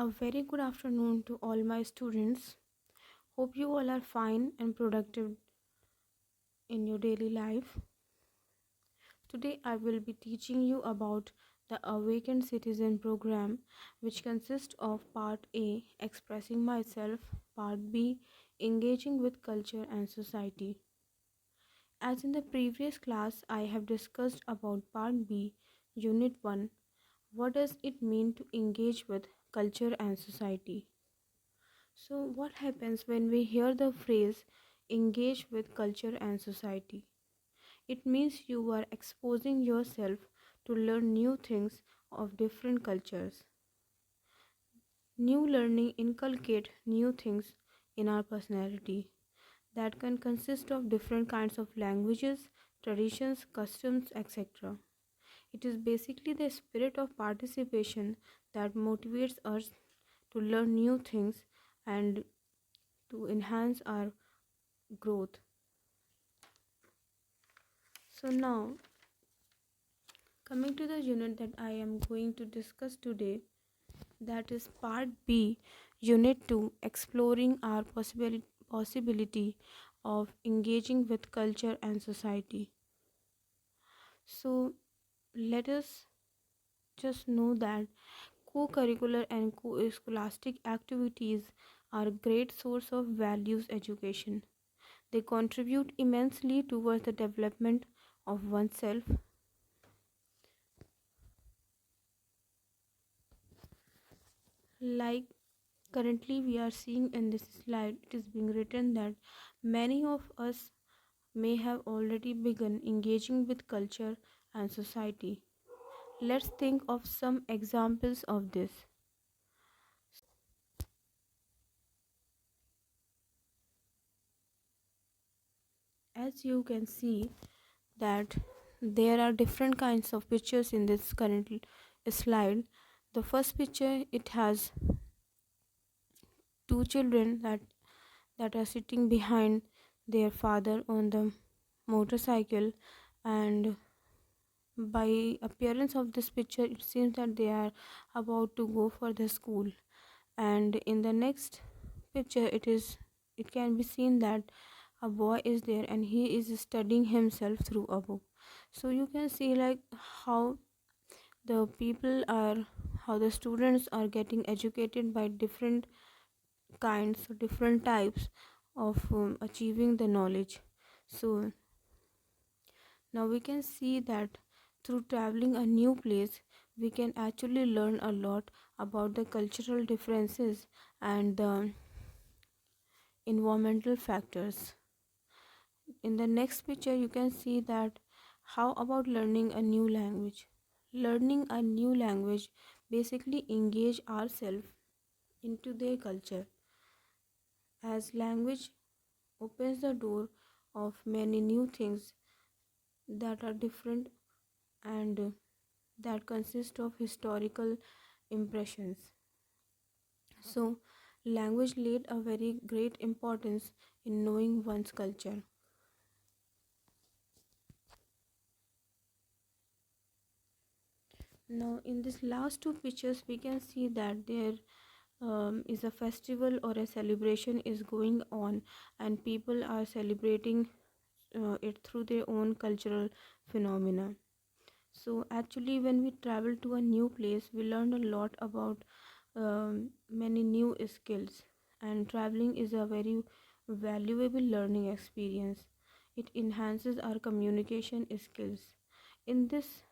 A very good afternoon to all my students. Hope you all are fine and productive in your daily life. Today I will be teaching you about the Awakened Citizen program, which consists of Part A, Expressing Myself, Part B, Engaging with Culture and Society. As in the previous class, I have discussed about Part B, Unit 1, what does it mean to engage with culture and society? So, what happens when we hear the phrase engage with culture and society? It means you are exposing yourself to learn new things of different cultures. New learning inculcate new things in our personality that can consist of different kinds of languages, traditions, customs, etc. It is basically the spirit of participation that motivates us to learn new things and to enhance our growth. So now coming to the unit that I am going to discuss today, that is part B, unit 2, exploring our possibility of engaging with culture and society. So let us just know that co-curricular and co-scholastic activities are a great source of values education. They contribute immensely towards the development of oneself. Like currently we are seeing in this slide, it is being written that many of us may have already begun engaging with culture and society. Let's think of some examples of this. As you can see that there are different kinds of pictures in this current slide. The first picture, it has two children that are sitting behind their father on the motorcycle, and by appearance of this picture it seems that they are about to go for the school. And in the next picture, it can be seen that a boy is there and he is studying himself through a book. So you can see like how the people are how the students are getting educated by different kinds or different types of achieving the knowledge. So now we can see that through traveling a new place, we can actually learn a lot about the cultural differences and the environmental factors. In the next picture, you can see that how about learning a new language? Learning a new language basically engage ourselves into their culture, as language opens the door of many new things that are different and that consist of historical impressions. So, language laid a very great importance in knowing one's culture. Now, in these last two pictures, we can see that there is a festival or a celebration is going on, and people are celebrating it through their own cultural phenomena. So, actually, when we travel to a new place, we learn a lot about many new skills, and traveling is a very valuable learning experience. It enhances our communication skills. In this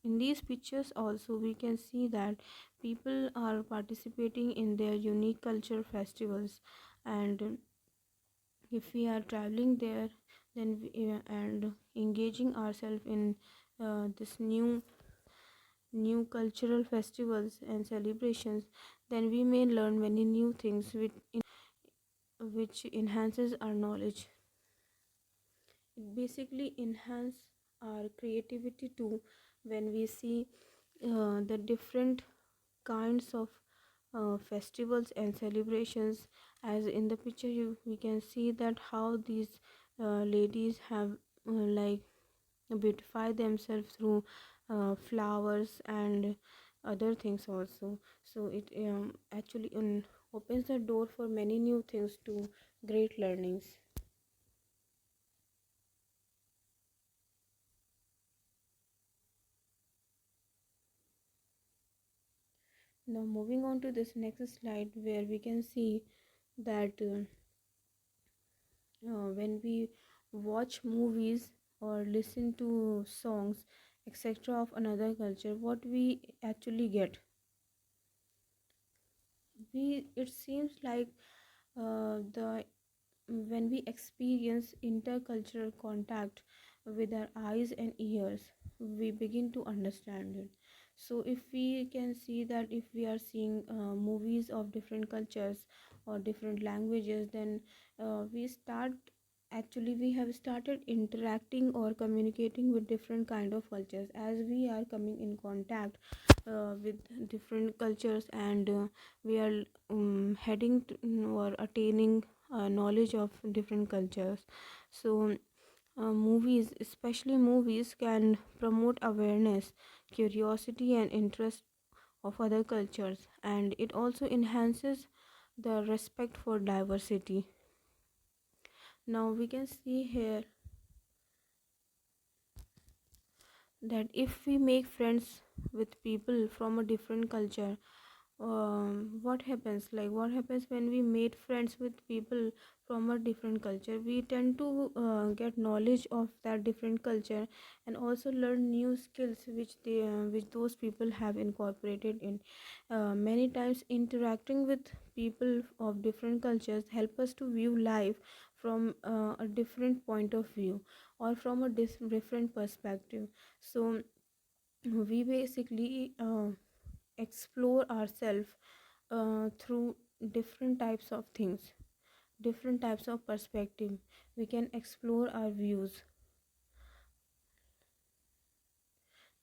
in these pictures also we can see that people are participating in their unique culture festivals, and if we are traveling there, then and engaging ourselves in this new cultural festivals and celebrations, then we may learn many new things which enhances our knowledge. It basically enhances our creativity too when we see the different kinds of festivals and celebrations. As in the picture we can see that how these ladies have like beautify themselves through flowers and other things also. So it actually opens the door for many new things to great learnings. Now moving on to this next slide, where we can see that when we watch movies or listen to songs etc of another culture, what we actually get, we it seems like the when we experience intercultural contact with our eyes and ears, we begin to understand it. So if we can see that if we are seeing movies of different cultures or different languages, then we start actually we have started interacting or communicating with different kind of cultures as we are coming in contact with different cultures, and we are heading to, or attaining knowledge of different cultures. So movies, especially movies, can promote awareness, curiosity and interest of other cultures, and it also enhances the respect for diversity. Now we can see here that if we make friends with people from a different culture, what happens when we made friends with people from a different culture, we tend to get knowledge of that different culture and also learn new skills which those people have incorporated in. Many times interacting with people of different cultures help us to view life from a different point of view or from a different perspective. So we basically explore ourselves through different types of things, different types of perspective. We can explore our views.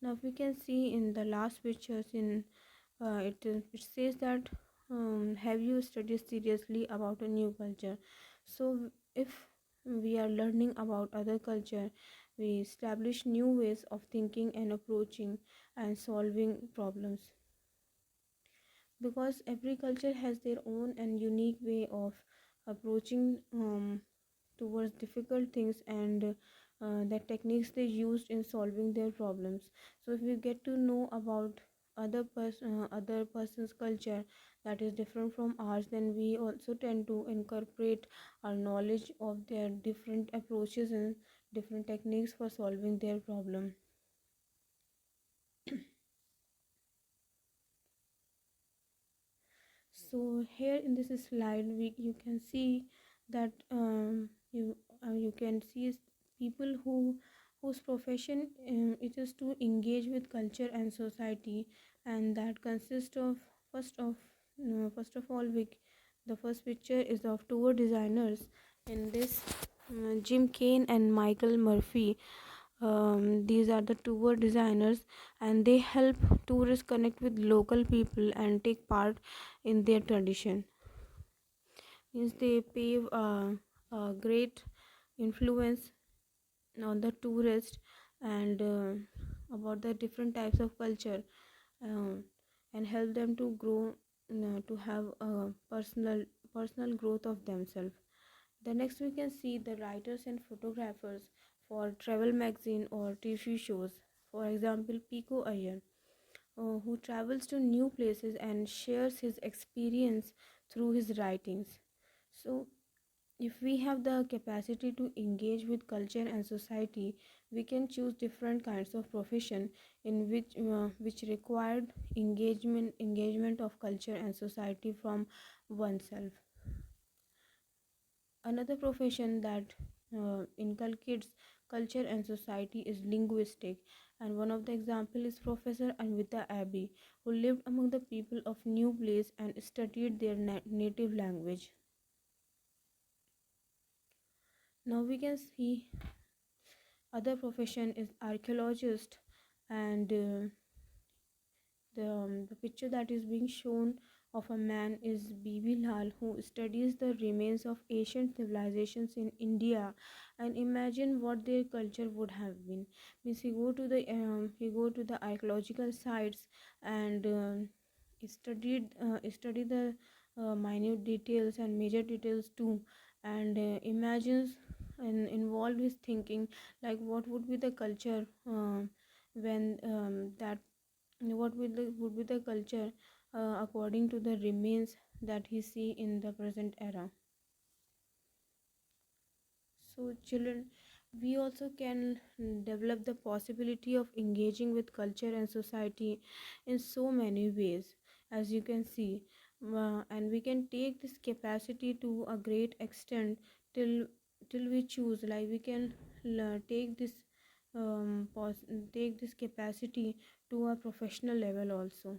Now we can see in the last pictures in it says that have you studied seriously about a new culture. So if we are learning about other culture, we establish new ways of thinking and approaching and solving problems, because every culture has their own and unique way of approaching towards difficult things, and the techniques they used in solving their problems. So if we get to know about other person's culture that is different from ours, then we also tend to incorporate our knowledge of their different approaches and different techniques for solving their problem. So here in this slide, you can see that you can see people whose profession it is to engage with culture and society, and that consists of first of first of all the first picture is of tour designers. In this, Jim Kane and Michael Murphy, these are the tour designers, and they help tourists connect with local people and take part in their tradition. Means they pave a great influence on the tourist, and about the different types of culture, uh, and help them to grow, to have a personal growth of themselves. The next we can see the writers and photographers for travel magazine or TV shows. For example, Pico Iyer, who travels to new places and shares his experience through his writings. So, if we have the capacity to engage with culture and society, we can choose different kinds of profession in which required engagement of culture and society from oneself. Another profession that inculcates culture and society is linguistic, and one of the example is Professor Anvita Abbey, who lived among the people of New Place and studied their native language. Now we can see other profession is archaeologist, and the picture that is being shown of a man is Bibi Lal, who studies the remains of ancient civilizations in India and imagine what their culture would have been. Means he go to the archaeological sites and study the minute details and major details too, and imagines and involve his thinking like what would be the culture when that what would be the culture according to the remains that he see in the present era. So children, we also can develop the possibility of engaging with culture and society in so many ways, as you can see. And we can take this capacity to a great extent till we choose, like we can take this take this capacity to a professional level also.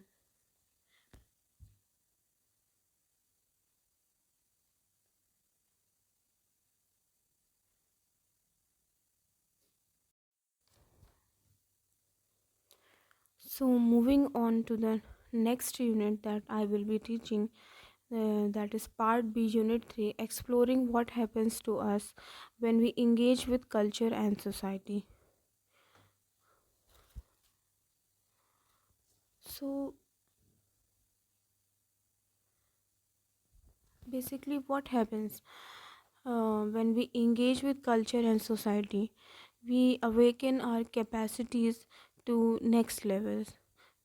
So moving on to the next unit that I will be teaching, that is part B, unit 3, exploring what happens to us when we engage with culture and society. So basically what happens when we engage with culture and society, we awaken our capacities to next levels.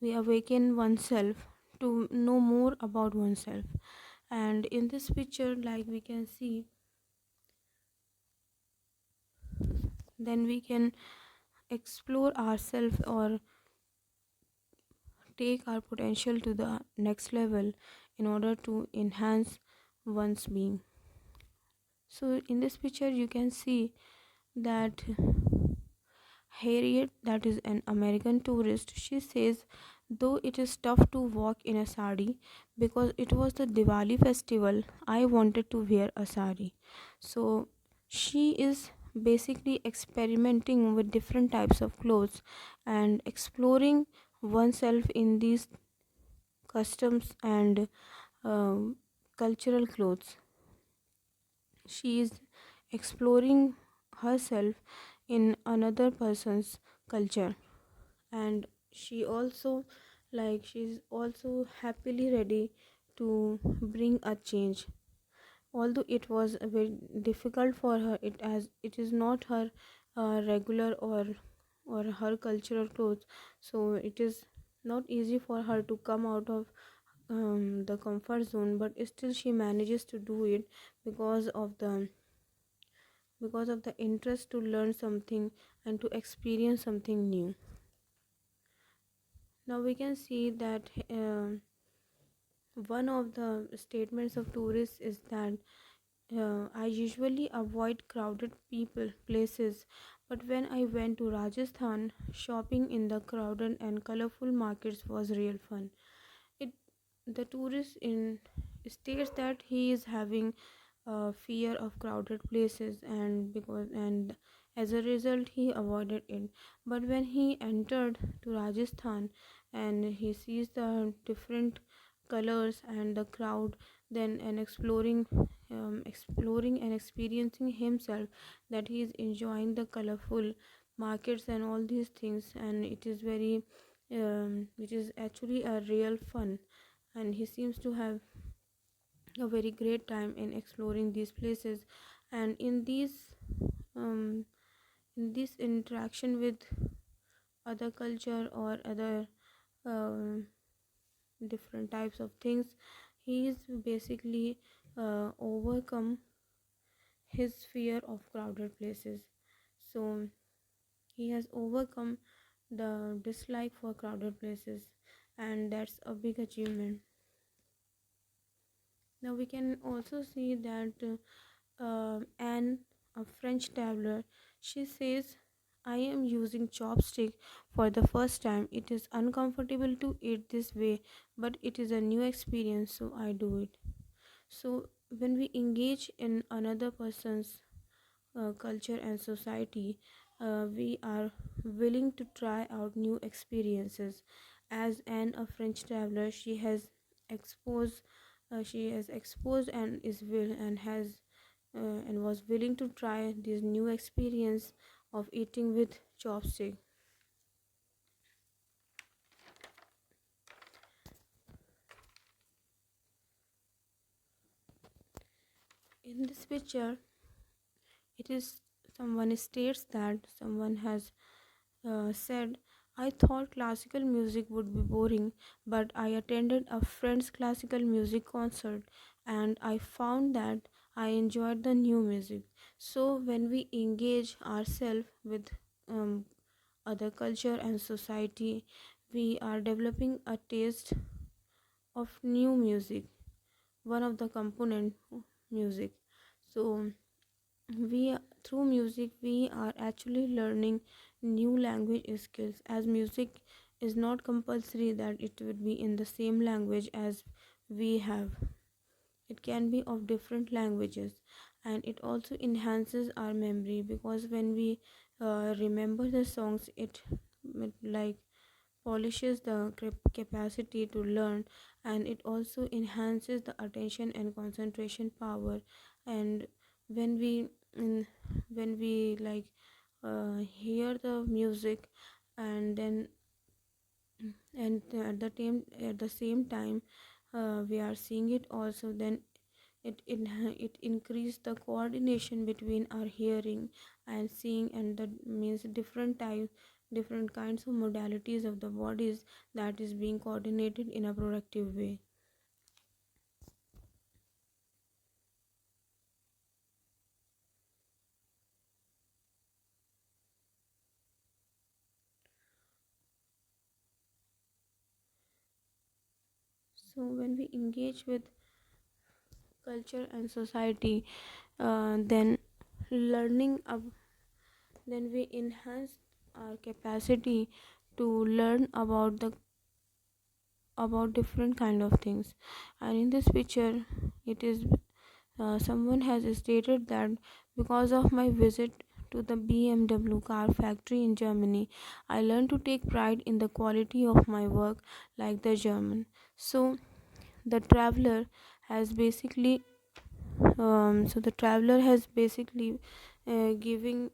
We awaken oneself to know more about oneself. And in this picture, like we can see, then we can explore ourselves or take our potential to the next level in order to enhance one's being. So in this picture you can see that Harriet, that is an American tourist, she says, though it is tough to walk in a sari because it was the Diwali festival, I wanted to wear a sari. So she is basically experimenting with different types of clothes and exploring oneself in these customs and cultural clothes. She is exploring herself in another person's culture, and she's also happily ready to bring a change, although it was a very difficult for her, it as it is not her regular or her cultural clothes, so it is not easy for her to come out of the comfort zone, but still she manages to do it because of the interest to learn something and to experience something new. Now we can see that one of the statements of tourists is that I usually avoid crowded people places, but when I went to Rajasthan, shopping in the crowded and colorful markets was real fun. It the tourist in states that he is having fear of crowded places, and as a result he avoided it. But when he entered to Rajasthan and he sees the different colors and the crowd, then and exploring and experiencing himself, that he is enjoying the colorful markets and all these things, and it is actually a real fun, and he seems to have a very great time in exploring these places. And um, in this interaction with other culture or other um, different types of things, he is basically overcome his fear of crowded places. So he has overcome the dislike for crowded places, and that's a big achievement. Now we can also see that Anne, a French traveler, she says, I am using chopstick for the first time. It is uncomfortable to eat this way, but it is a new experience, so I do it. So when we engage in another person's culture and society, we are willing to try out new experiences. As Anne, a French traveler, she has exposed she is exposed and is will and has and was willing to try this new experience of eating with chopstick. In this picture, it is someone states that someone has said, I thought classical music would be boring, but I attended a friend's classical music concert and I found that I enjoyed the new music. So, when we engage ourselves with um, other culture and society, we are developing a taste of new music, one of the component music. So, we through music we are actually learning new language skills, as music is not compulsory that it would be in the same language as we have. It can be of different languages, and it also enhances our memory because when we remember the songs, it like polishes the capacity to learn, and it also enhances the attention and concentration power. And when we in, when we like hear the music, and then and at the same time we are seeing it also, then it increase the coordination between our hearing and seeing, and that means different kinds of modalities of the bodies that is being coordinated in a productive way. So when we engage with culture and society, then learning then we enhance our capacity to learn about different kind of things. And in this picture, it is someone has stated that because of my visit to the BMW car factory in Germany, I learned to take pride in the quality of my work like the German. So the traveler has basically the traveler has basically giving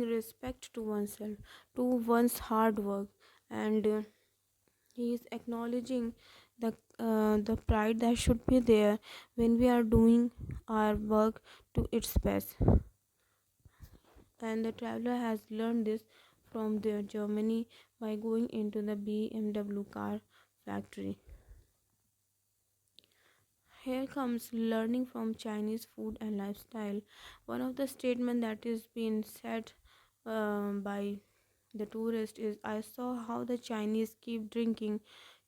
respect to oneself, to one's hard work, and he is acknowledging the pride that should be there when we are doing our work to its best. And the traveler has learned this from the Germany by going into the BMW car factory. Here comes learning from Chinese food and lifestyle. One of the statement that is being said by the tourist is, I saw how the Chinese keep drinking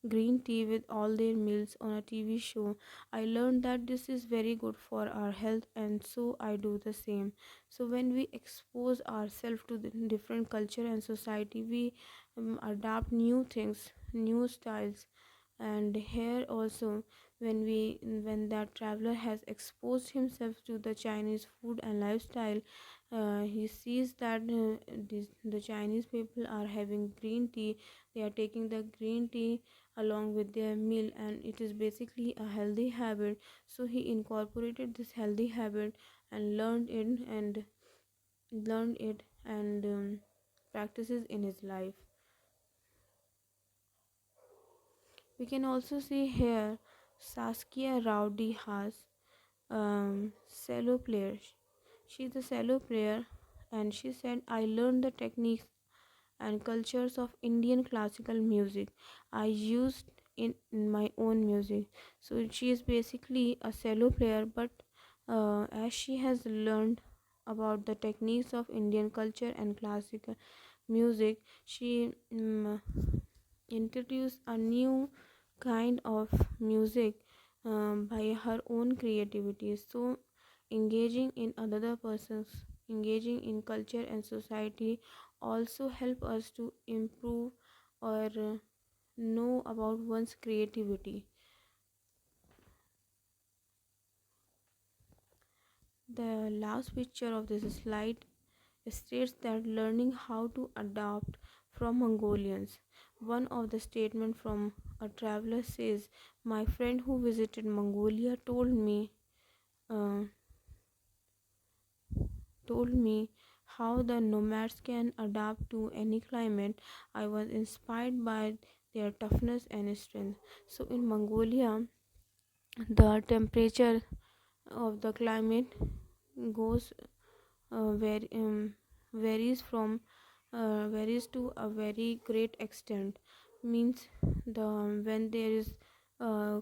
green tea with all their meals on a TV show. I learned that this is very good for our health, and so I do the same. So when we expose ourselves to the different culture and society, we adapt new things, new styles. And here also, when that traveler has exposed himself to the Chinese food and lifestyle, he sees that the Chinese people are having green tea. They are taking the green tea along with their meal, and it is basically a healthy habit. So he incorporated this healthy habit and learned it and practices in his life. We can also see here Saskia Rowdy Haas, cello player. She's a cello player, and she said, I learned the techniques and cultures of Indian classical music I used in my own music. So she is basically a cello player, but as she has learned about the techniques of Indian culture and classical music, she introduced a new kind of music by her own creativity. So engaging in another person's engaging in culture and society also help us to improve or know about one's creativity. The last picture of this slide states that learning how to adopt from Mongolians. One of the statement from a traveler says, my friend who visited Mongolia uh, told me how the nomads can adapt to any climate. I was inspired by their toughness and strength. So in Mongolia, the temperature of the climate goes very varies to a very great extent. Means the when there is a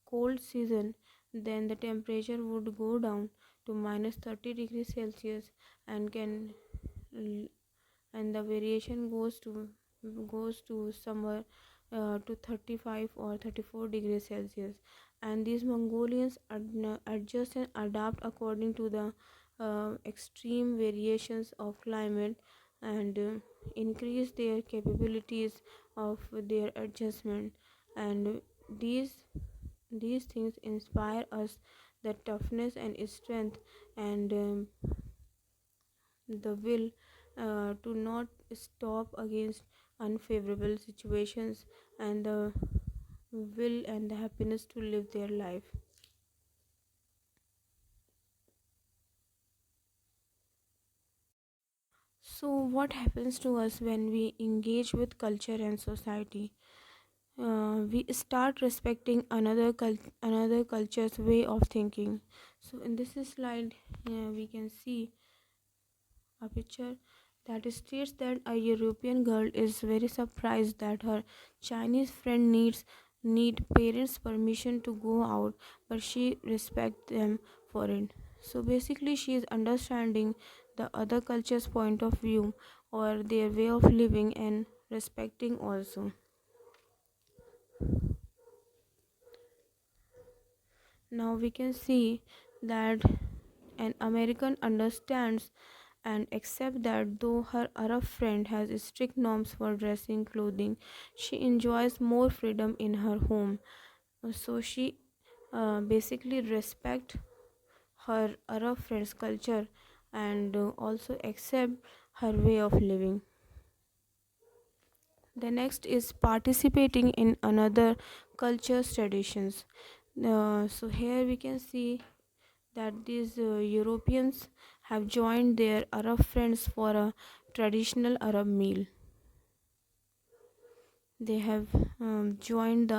cold season, then the temperature would go down to minus 30 degrees Celsius, and can and the variation goes to somewhere to 35 or 34 degrees Celsius. And these Mongolians adjust and adapt according to the extreme variations of climate, and increase their capabilities of their adjustment. And these these things inspire us the toughness and strength, and the will to not stop against unfavorable situations, and the will and the happiness to live their life. So what happens to us when we engage with culture and society? We start respecting another culture's way of thinking. So in this slide, we can see a picture that states that a European girl is very surprised that her Chinese friend need parents' permission to go out, but she respects them for it. So basically, she is understanding the other culture's point of view or their way of living, and respecting also. Now we can see that an American understands and accepts that though her Arab friend has strict norms for dressing clothing, she enjoys more freedom in her home. So she basically respect her Arab friend's culture, and also accept her way of living. The next is participating in another culture's traditions. So here we can see that these Europeans have joined their Arab friends for a traditional Arab meal. They have joined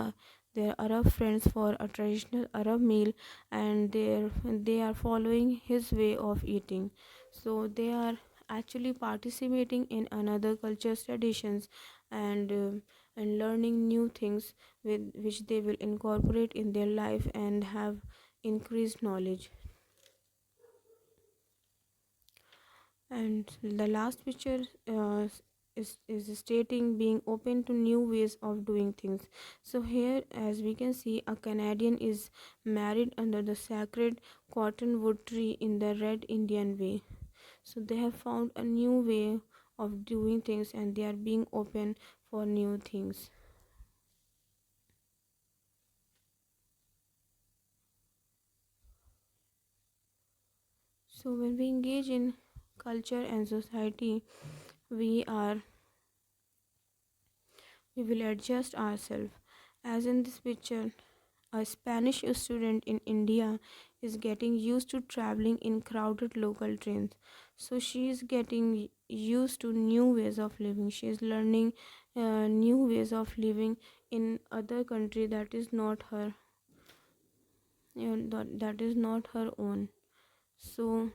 their Arab friends for a traditional Arab meal, and they are following his way of eating. So they are actually participating in another culture's traditions, and and learning new things with which they will incorporate in their life and have increased knowledge. And the last picture is stating being open to new ways of doing things. So here, as we can see, a Canadian is married under the sacred cottonwood tree in the red Indian way. So they have found a new way of doing things, and they are being open for new things. So when we engage in culture and society, we are we will adjust ourselves. As in this picture, a Spanish student in India is getting used to traveling in crowded local trains. So she is getting used to new ways of living. She is learning new ways of living in other country that is not her, that is not her own. So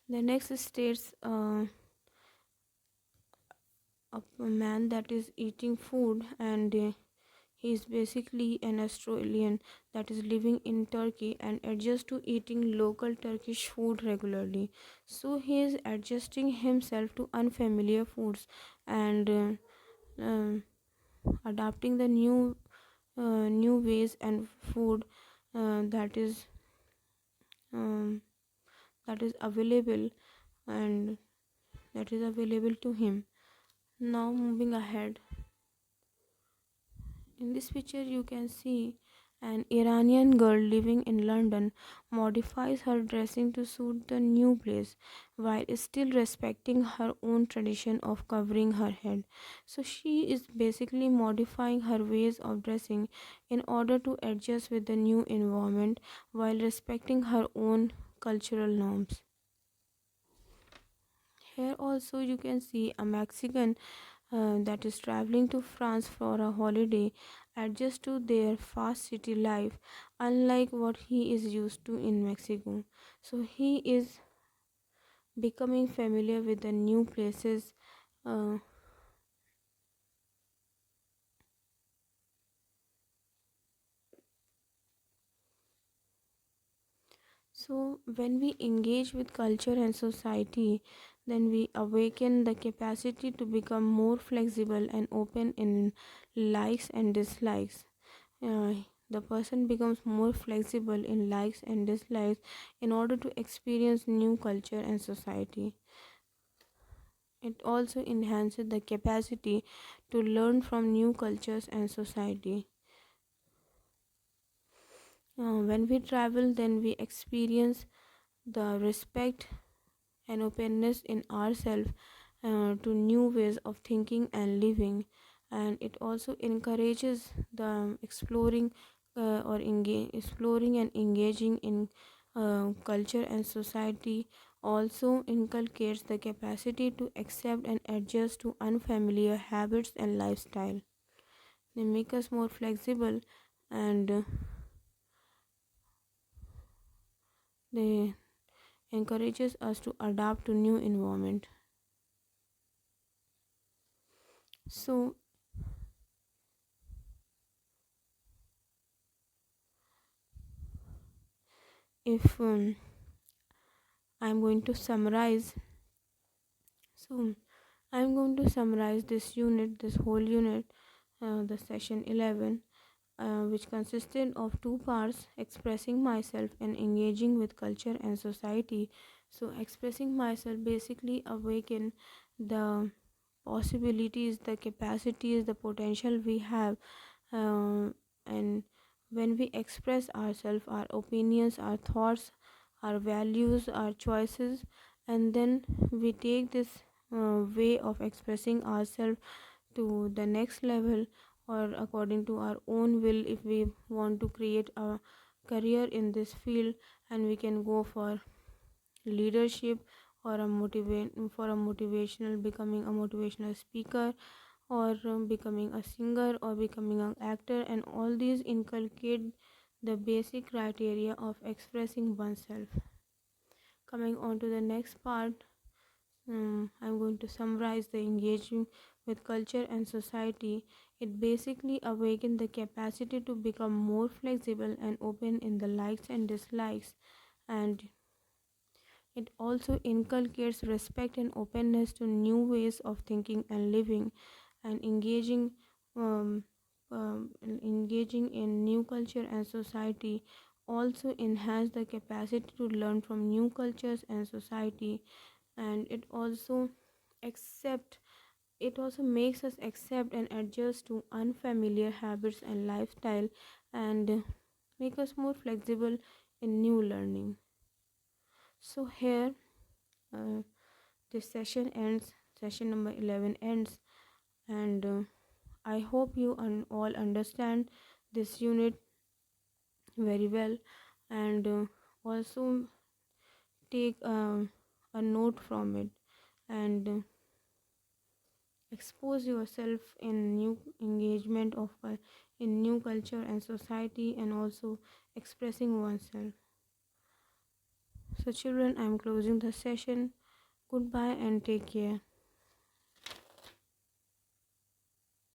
the next states a man that is eating food, and he is basically an Australian that is living in Turkey and adjusts to eating local Turkish food regularly. So he is adjusting himself to unfamiliar foods, and adapting the new ways and food that is um, that is available, and that is available to him. Now moving ahead, in this picture you can see An Iranian girl living in London modifies her dressing to suit the new place while still respecting her own tradition of covering her head. So she is basically modifying her ways of dressing in order to adjust with the new environment while respecting her own cultural norms. Here also you can see a Mexican that is traveling to France for a holiday adjust to their fast city life unlike what he is used to in Mexico. So he is becoming familiar with the new places. Uh, so when we engage with culture and society, then we awaken the capacity to become more flexible and open in likes and dislikes. uh, the person becomes more flexible in likes and dislikes in order to experience new culture and society. It also enhances the capacity to learn from new cultures and society. When we travel, then we experience the respect and openness in ourselves to new ways of thinking and living, and it also encourages the exploring and engaging in culture and society. Also inculcates the capacity to accept and adjust to unfamiliar habits and lifestyle. They make us more flexible, and they encourages us to adapt to new environment. So if I'm going to summarize, so I'm going to summarize this whole unit, the session 11, which consisted of two parts: expressing myself and engaging with culture and society. So expressing myself basically awaken the possibilities, the capacities, the potential we have, and when we express ourselves, our opinions, our thoughts, our values, our choices, and then we take this way of expressing ourselves to the next level, or according to our own will, if we want to create a career in this field, and we can go for leadership, or a motivational, becoming a motivational speaker, or becoming a singer, or becoming an actor, and all these inculcate the basic criteria of expressing oneself. Coming on to the next part, I'm going to summarize the engaging with culture and society. It basically awakens the capacity to become more flexible and open in the likes and dislikes, and it also inculcates respect and openness to new ways of thinking and living, and um, engaging in new culture and society also enhance the capacity to learn from new cultures and society, and accept it also makes us accept and adjust to unfamiliar habits and lifestyle, and make us more flexible in new learning. So here, uh, this session ends, session number 11 ends, and I hope you all understand this unit very well, and also take a note from it, and expose yourself in new engagement of in new culture and society, and also expressing oneself. So children, I'm closing the session. Goodbye and take care.